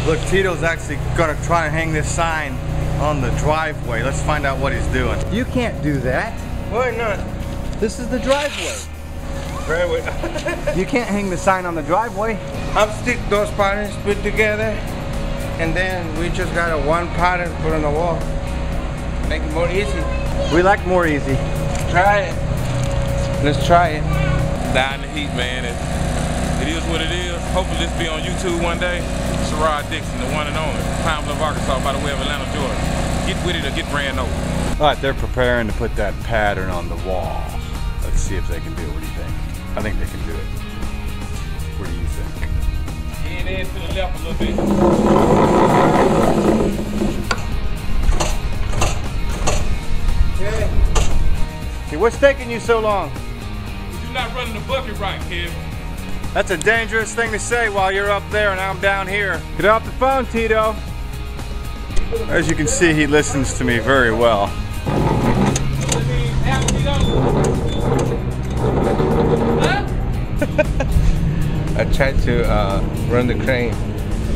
Look, Tito's actually gonna try and hang this sign on the driveway. Let's find out what he's doing. You can't do that. Why not? This is the driveway. Driveway. You can't hang the sign on the driveway. I'll stick those patterns put together, and then we just got a one pattern put on the wall. Make it more easy. We like more easy. Try it. Let's try it. Die in the heat, man. It is what it is. Hopefully this be on YouTube one day. Sherrod Dixon, the one and only. Pine Bluff, Arkansas, by the way of Atlanta, Georgia. Get with it or get ran over. All right, they're preparing to put that pattern on the wall. Let's see if they can do it. What do you think? I think they can do it. What do you think? Get in to the left a little bit. Okay. Hey, what's taking you so long? You're not running the bucket right, kid. That's a dangerous thing to say while you're up there and I'm down here. Get off the phone, Tito. As you can see, he listens to me very well. I tried to run the crane. A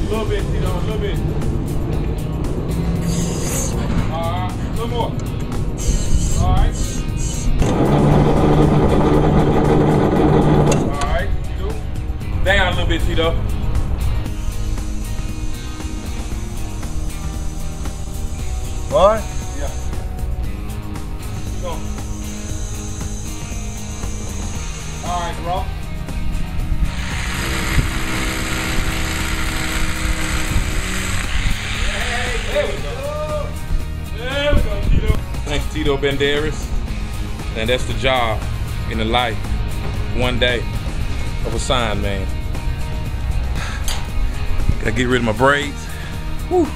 little bit, Tito, a little bit. A little more. All right. All right, Tito. Bang out a little bit, Tito. What? Yeah. Go. All right, bro. There we go. There we go, Tito. Thanks, Tito Banderas. And that's the job in the life, one day, of a sign man. Gotta get rid of my braids. Whew.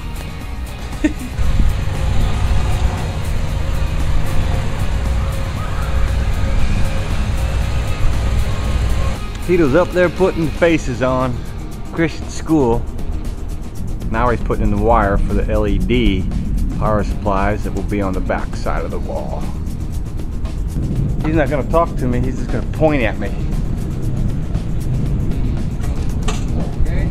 Tito's up there putting faces on Christian School. Now he's putting in the wire for the LED power supplies that will be on the back side of the wall. He's not gonna talk to me, he's just gonna point at me. Okay.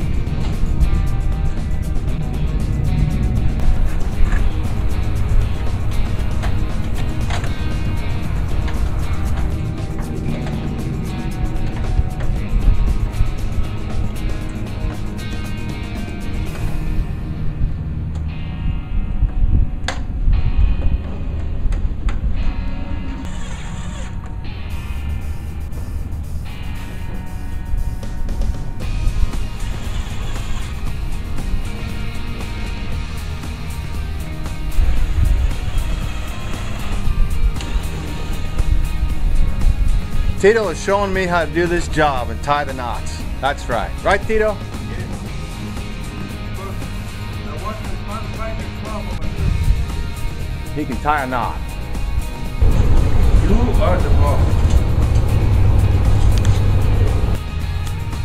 Tito is showing me how to do this job and tie the knots. That's right. Right, Tito? He can tie a knot. You are the boss.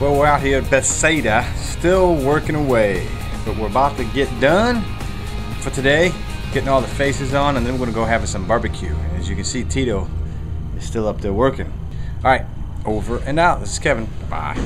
Well, we're out here at Bethesda, still working away. But we're about to get done for today, getting all the faces on, and then we're gonna go have some barbecue. As you can see, Tito is still up there working. All right, over and out. This is Kevin. Bye.